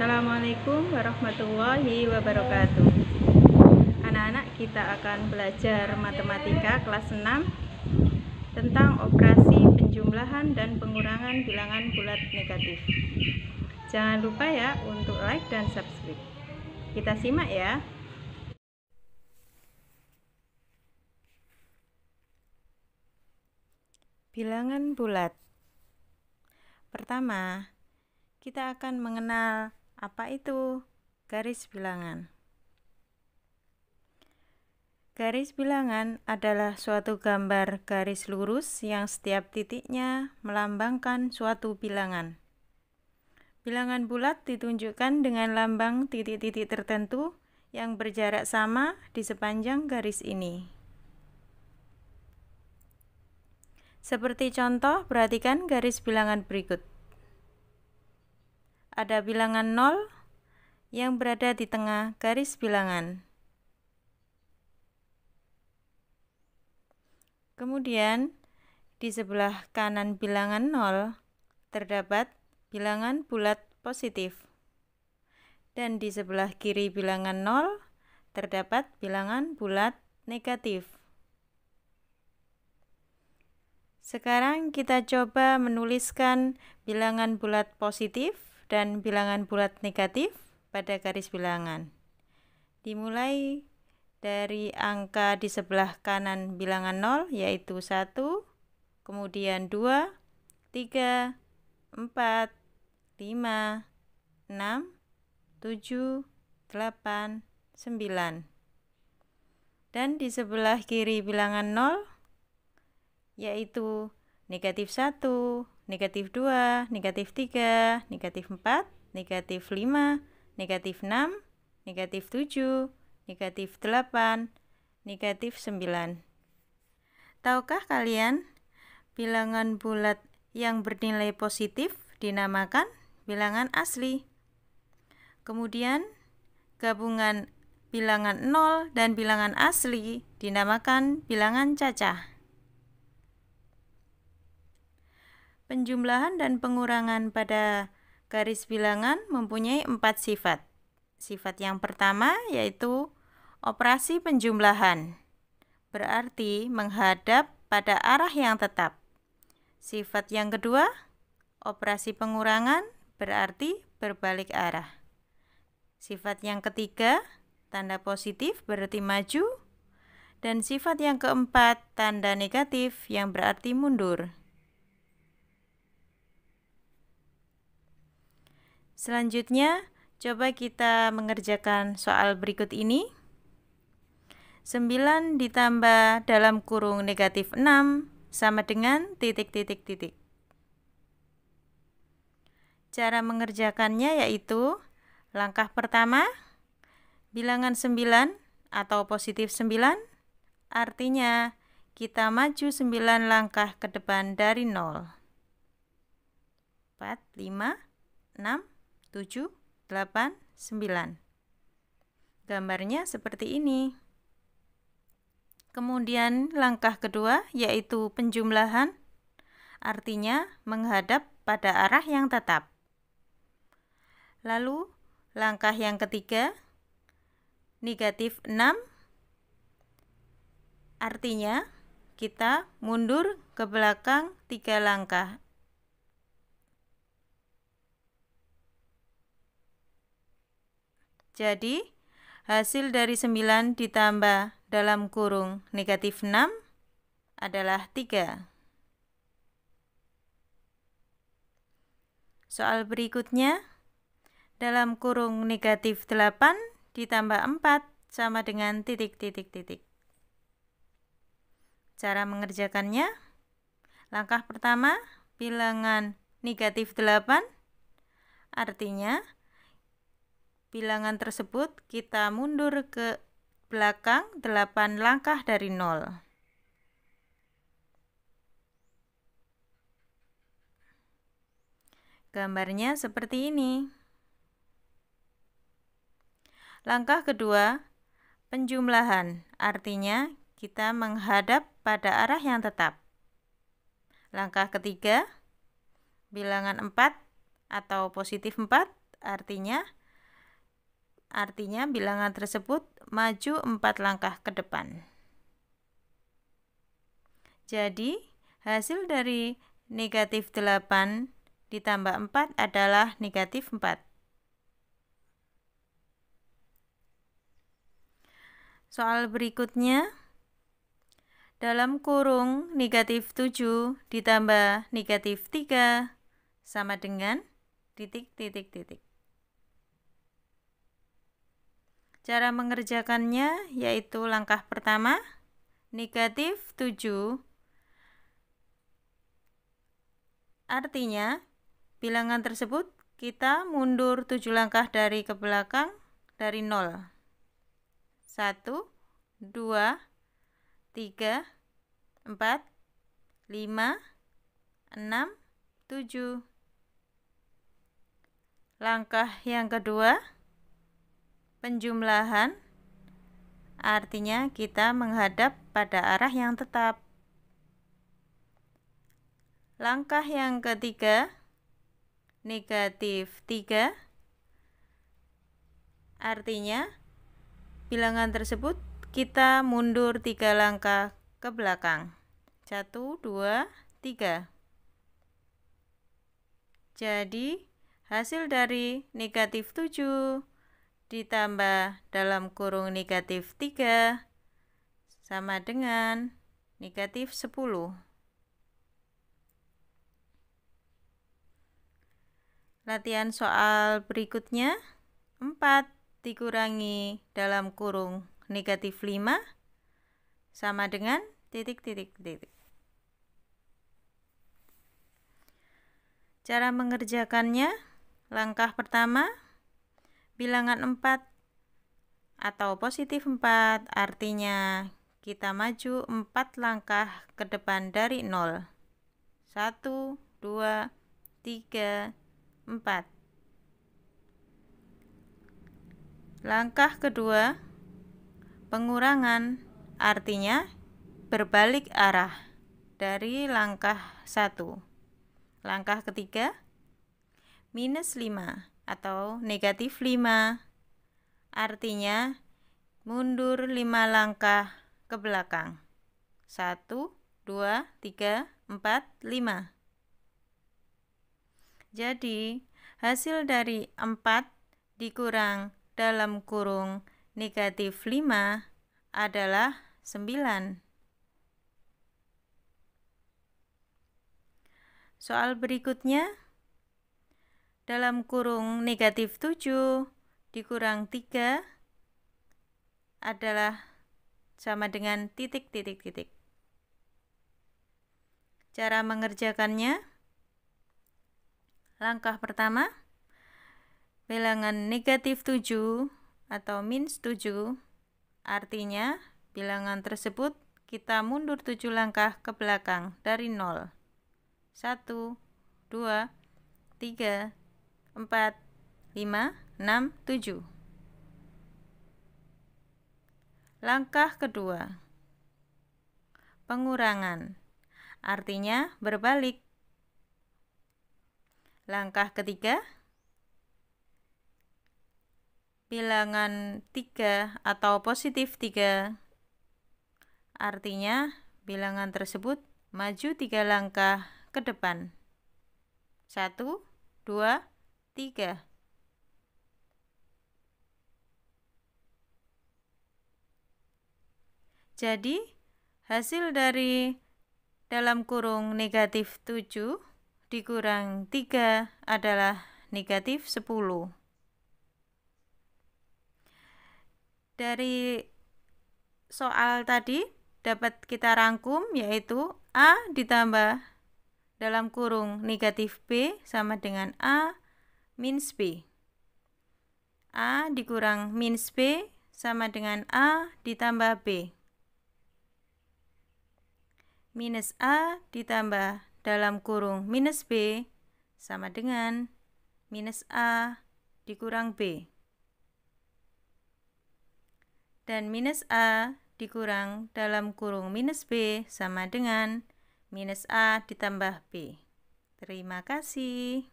Assalamualaikum warahmatullahi wabarakatuh. Anak-anak, kita akan belajar matematika kelas 6 tentang operasi penjumlahan dan pengurangan bilangan bulat negatif. Jangan lupa ya untuk like dan subscribe. Kita simak ya. Bilangan bulat. Pertama, kita akan mengenal apa itu garis bilangan. Garis bilangan adalah suatu gambar garis lurus yang setiap titiknya melambangkan suatu bilangan. Bilangan bulat ditunjukkan dengan lambang titik-titik tertentu yang berjarak sama di sepanjang garis ini. Seperti contoh, perhatikan garis bilangan berikut. Ada bilangan 0 yang berada di tengah garis bilangan. Kemudian, di sebelah kanan bilangan 0 terdapat bilangan bulat positif. Dan di sebelah kiri bilangan 0 terdapat bilangan bulat negatif. Sekarang kita coba menuliskan bilangan bulat positif dan bilangan bulat negatif pada garis bilangan. Dimulai dari angka di sebelah kanan bilangan 0 yaitu 1, kemudian 2, 3, 4, 5, 6, 7, 8, 9. Dan di sebelah kiri bilangan 0 yaitu negatif 1, negatif 2, negatif 3, negatif 4, negatif 5, negatif 6, negatif 7, negatif 8, negatif 9. Tahukah kalian, bilangan bulat yang bernilai positif dinamakan bilangan asli. Kemudian, gabungan bilangan 0 dan bilangan asli dinamakan bilangan cacah. Penjumlahan dan pengurangan pada garis bilangan mempunyai 4 sifat. Sifat yang pertama yaitu operasi penjumlahan, berarti menghadap pada arah yang tetap. Sifat yang kedua, operasi pengurangan, berarti berbalik arah. Sifat yang ketiga, tanda positif berarti maju. Dan sifat yang keempat, tanda negatif yang berarti mundur. Selanjutnya, coba kita mengerjakan soal berikut ini. 9 ditambah dalam kurung negatif 6 sama dengan titik-titik-titik. Cara mengerjakannya yaitu, langkah pertama, bilangan 9 atau positif 9, artinya kita maju 9 langkah ke depan dari 0. 4, 5, 6, 7, 8, 9. Gambarnya seperti ini. Kemudian langkah kedua yaitu penjumlahan, artinya menghadap pada arah yang tetap. Lalu langkah yang ketiga, negatif 6, artinya kita mundur ke belakang 3 langkah. Jadi, hasil dari 9 ditambah dalam kurung negatif 6 adalah 3. Soal berikutnya, dalam kurung negatif 8 ditambah 4 sama dengan titik-titik-titik. Cara mengerjakannya, langkah pertama, bilangan negatif 8, artinya bilangan tersebut kita mundur ke belakang 8 langkah dari 0. Gambarnya seperti ini. Langkah kedua, penjumlahan, artinya kita menghadap pada arah yang tetap. Langkah ketiga, bilangan 4 atau positif 4, Artinya bilangan tersebut maju 4 langkah ke depan. Jadi, hasil dari negatif 8 ditambah 4 adalah negatif 4. Soal berikutnya, dalam kurung negatif 7 ditambah negatif 3 sama dengan titik. Cara mengerjakannya yaitu langkah pertama, negatif 7, artinya bilangan tersebut kita mundur 7 langkah dari ke belakang dari 0. 1, 2, 3, 4, 5, 6, 7. Langkah yang kedua, penjumlahan, artinya kita menghadap pada arah yang tetap. Langkah yang ketiga, negatif 3, artinya bilangan tersebut kita mundur 3 langkah ke belakang. 1, 2, 3. Jadi, hasil dari negatif 7 ditambah dalam kurung negatif 3 sama dengan negatif 10. Latihan soal berikutnya, 4 dikurangi dalam kurung negatif 5 sama dengan titik. Cara mengerjakannya, langkah pertama, bilangan 4 atau positif 4, artinya kita maju 4 langkah ke depan dari 0. 1, 2, 3, 4. Langkah kedua, pengurangan, artinya berbalik arah dari langkah 1. Langkah ketiga, minus 5 atau negatif 5, artinya mundur 5 langkah ke belakang. 1, 2, 3, 4, 5. Jadi, hasil dari 4 dikurang dalam kurung negatif 5 adalah 9. Soal berikutnya, dalam kurung negatif 7 dikurang 3 adalah sama dengan titik. Cara mengerjakannya, langkah pertama, bilangan negatif 7 atau minus 7, artinya bilangan tersebut kita mundur 7 langkah ke belakang dari 0. 1, 2, 3, 4, 5, 6, 7. Langkah kedua, pengurangan, artinya berbalik. Langkah ketiga, bilangan 3 atau positif 3, artinya bilangan tersebut maju 3 langkah ke depan. 1, 2, 3. Jadi, hasil dari dalam kurung negatif 7 dikurang 3 adalah negatif 10. Dari soal tadi dapat kita rangkum yaitu A ditambah dalam kurung negatif B sama dengan A minus B. A dikurang minus B sama dengan A ditambah B. Minus A ditambah dalam kurung minus B sama dengan minus A dikurang B. Dan minus A dikurang dalam kurung minus B sama dengan minus A ditambah B. Terima kasih.